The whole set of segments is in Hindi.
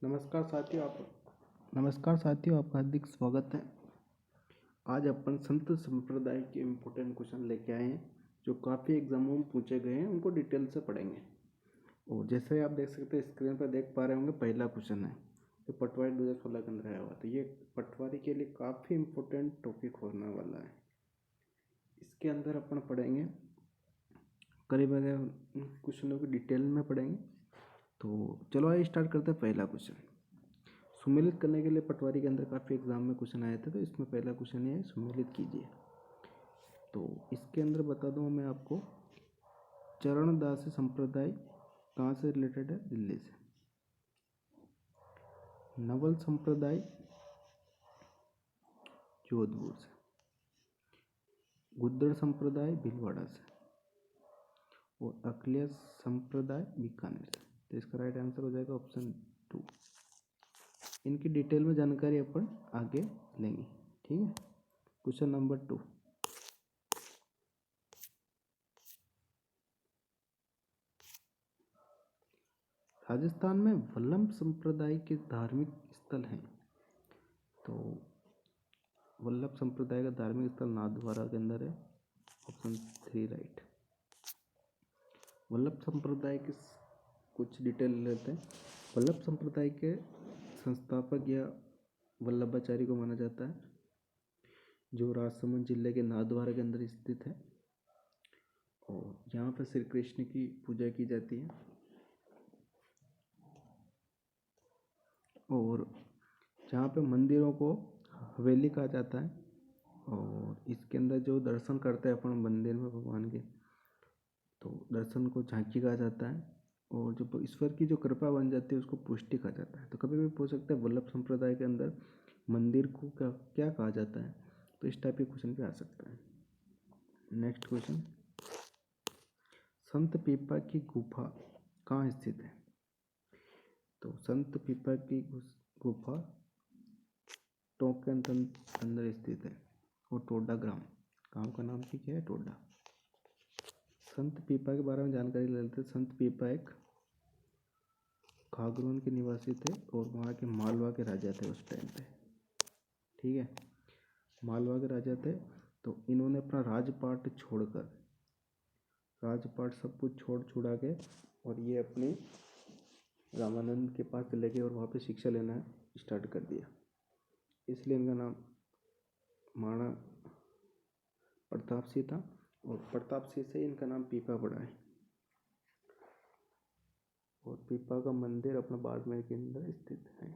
नमस्कार साथियों, आपका हार्दिक स्वागत है। आज अपन संत संप्रदाय के इम्पोर्टेंट क्वेश्चन लेके आए हैं जो काफ़ी एग्जामों में पूछे गए हैं। उनको डिटेल से पढ़ेंगे। और जैसे आप देख सकते हैं, स्क्रीन पर देख पा रहे होंगे, पहला क्वेश्चन है जो पटवारी 2016 के अंदर आया हुआ। तो ये पटवारी के लिए काफ़ी इम्पोर्टेंट टॉपिक होने वाला है। इसके अंदर अपन पढ़ेंगे करीब क्वेश्चनों की डिटेल में पढ़ेंगे। तो चलो आइए स्टार्ट करते हैं। पहला क्वेश्चन सुमेलित करने के लिए पटवारी के अंदर काफ़ी एग्जाम में क्वेश्चन आए थे। तो इसमें पहला क्वेश्चन ये है, सुमेलित कीजिए। तो इसके अंदर बता दूँ मैं आपको, चरणदासी संप्रदाय कहाँ से रिलेटेड है? दिल्ली से। नवल संप्रदाय जोधपुर से। गुद्दड़ संप्रदाय भीलवाड़ा से। और अकलिया संप्रदाय बीकानेर से। तो इसका राइट आंसर हो जाएगा ऑप्शन 2। इनकी डिटेल में जानकारी अपन आगे लेंगे, ठीक है। क्वेश्चन नंबर 2, राजस्थान में वल्लभ संप्रदाय के धार्मिक स्थल हैं। तो वल्लभ संप्रदाय का धार्मिक स्थल नाथद्वारा के अंदर है, ऑप्शन 3 राइट। वल्लभ संप्रदाय की कुछ डिटेल लेते हैं। वल्लभ संप्रदाय के संस्थापक या वल्लभाचार्य को माना जाता है, जो राजसमंद जिले के नाथद्वारा के अंदर स्थित है। और यहाँ पर श्री कृष्ण की पूजा की जाती है। और जहाँ पे मंदिरों को हवेली कहा जाता है। और इसके अंदर जो दर्शन करते हैं अपन मंदिर में भगवान के, तो दर्शन को झांकी कहा जाता है। और जो ईश्वर की जो कृपा बन जाती है उसको पुष्टि कहा जाता है। तो कभी भी पूछ सकते हैं वल्लभ संप्रदाय के अंदर मंदिर को क्या कहा जाता है। तो इस टाइप के क्वेश्चन भी आ सकता है। नेक्स्ट क्वेश्चन, संत पीपा की गुफा कहाँ स्थित है? तो संत पीपा की गुफा टोंक के अंदर स्थित है। और टोडा ग्राम, गांव का नाम क्या है? टोडा। संत पीपा के बारे में जानकारी ले लेते हैं। संत पीपा एक खागरोन के निवासी थे और वहाँ के मालवा के राजा थे उस टाइम पे, ठीक है। मालवा के राजा थे। तो इन्होंने अपना राजपाट छोड़कर, राजपाट सब कुछ छोड़ छुड़ा के, और ये अपने रामानंद के पास चले गए और वहाँ पे शिक्षा लेना स्टार्ट कर दिया। इसलिए इनका नाम महाराणा प्रताप सिंह था। और प्रताप सिंह से इनका नाम पीपा पड़ा है। और पीपा का मंदिर अपना बाड़मेर के अंदर स्थित है।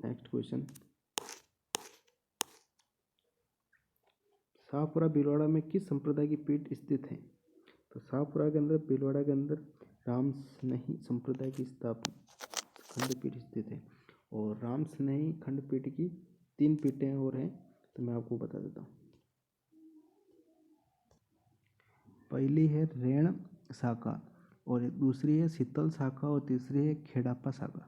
नेक्स्ट क्वेश्चन, शाहपुरा भीलवाड़ा में किस संप्रदाय की पीठ स्थित है? तो शाहपुरा के अंदर, भीलवाड़ा के अंदर राम स्नेही संप्रदाय की स्थापना खंडपीठ स्थित है। और राम स्नेही खंडपीठ की 3 पीठें और हैं, तो मैं आपको बता देता हूँ। पहली है रेण शाखा, और दूसरी है शीतल शाखा, और तीसरी है खेड़ापा शाखा।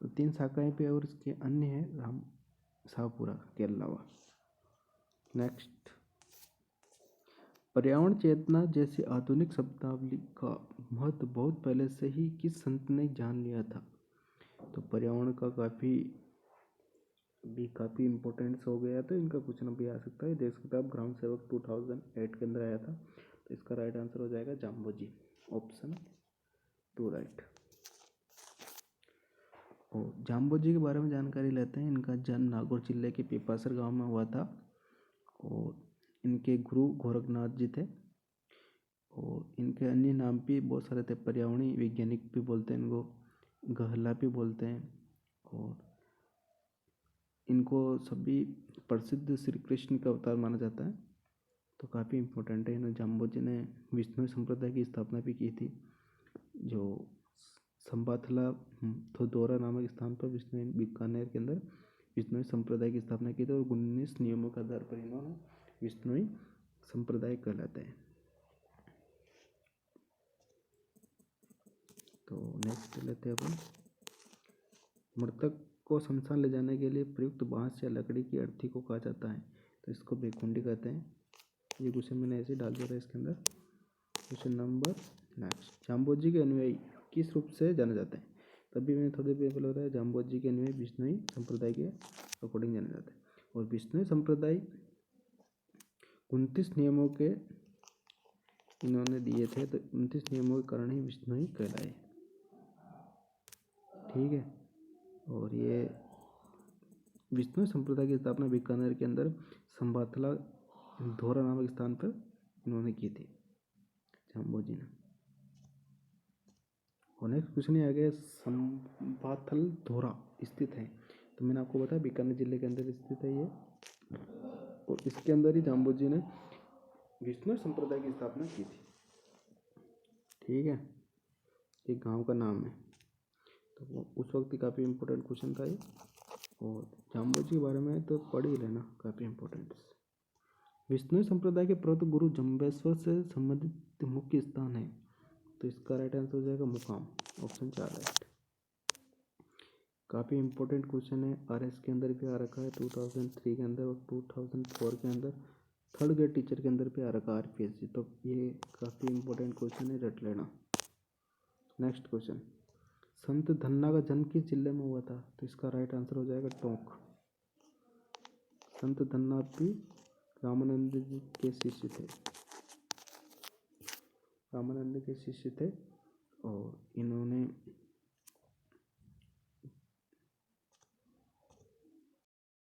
तो 3 शाखाएं पे, और इसके अन्य है राम शाहपुरा के अलावा। नेक्स्ट, पर्यावरण चेतना जैसी आधुनिक शब्दावली का महत्व बहुत पहले से ही किस संत ने जान लिया था? तो पर्यावरण का काफ़ी इम्पोर्टेंस हो गया। तो इनका क्वेश्चन भी आ सकता है। देख सकते हैं आप, ग्राम सेवक 2008 के अंदर आया था। तो इसका राइट आंसर हो जाएगा जाम्बोजी, ऑप्शन 2 राइट। और जाम्बोजी के बारे में जानकारी लेते हैं। इनका जन्म नागौर जिले के पीपासर गांव में हुआ था। और इनके गुरु गोरखनाथ जी थे। और इनके अन्य नाम भी बहुत सारे थे। पर्यावरणीय वैज्ञानिक भी बोलते हैं इनको, गहला भी बोलते हैं। और इनको सभी प्रसिद्ध श्री कृष्ण का अवतार माना जाता है। तो काफ़ी इम्पोर्टेंट है। इन्होंने, जाम्बोजी ने विष्णु संप्रदाय की स्थापना भी की थी, जो संबाथला थोदोरा नामक स्थान पर विष्णु बीकानेर के अंदर विष्णु संप्रदाय की स्थापना की थी। और 19 नियमों के आधार पर इन्होंने विष्णु संप्रदाय कहलाते हैं। तो नेक्स्ट लेते हैं अपन, मृतक को शमशान ले जाने के लिए प्रयुक्त बांस या लकड़ी की अर्थी को कहा जाता है? तो इसको बेखुंडी कहते हैं। ये क्वेश्चन मैंने ऐसे डाल दिया था इसके अंदर। क्वेश्चन नंबर नेक्स्ट, जाम्बोजी के अनुयायी किस रूप से जाने जाते हैं? तभी मैंने थोड़ी देर पहले बताया जाम्बोजी के अन्वय विष्णुई संप्रदाय के अकॉर्डिंग जाना जाता है। और विष्णुई संप्रदाय 29 नियमों के इन्होंने दिए थे, तो 29 नियमों के कारण ही विष्णुई कहलाए। ठीक है। और ये विष्णु संप्रदाय की स्थापना बीकानेर के अंदर संबाथला धोरा नामक स्थान पर इन्होंने की थी, जाम्बोजी ने। और नेक्स्ट क्वेश्चन आ गया, संबाथल धोरा स्थित है, तो मैंने आपको बताया बीकानेर जिले के अंदर स्थित है ये, और इसके अंदर ही जाम्बोजी ने विष्णु संप्रदाय की स्थापना की थी। ठीक है, एक गांव का नाम है, तो वो उस वक्त ही काफ़ी इम्पोर्टेंट क्वेश्चन था ये। और जाम्बोजी के बारे में तो पढ़ ही लेना, काफ़ी इम्पोर्टेंट। विष्णु संप्रदाय के प्रवत गुरु जम्बेश्वर से संबंधित मुख्य स्थान है, तो इसका राइट आंसर हो जाएगा मुकाम, ऑप्शन 4 राइट। काफ़ी इम्पोर्टेंट क्वेश्चन है, आरएस के अंदर भी आ रखा है 2003 के अंदर, और 2004 के अंदर थर्ड ग्रेड टीचर के अंदर भी आ रखा है आरपीएससी, तो ये काफ़ी इम्पोर्टेंट क्वेश्चन है, रट लेना। नेक्स्ट क्वेश्चन, संत धन्ना का जन्म किस जिले में हुआ था, तो इसका राइट आंसर हो जाएगा टोंक। संत धन्ना भी रामानंद जी के शिष्य थे, रामानंद के शिष्य थे, और इन्होंने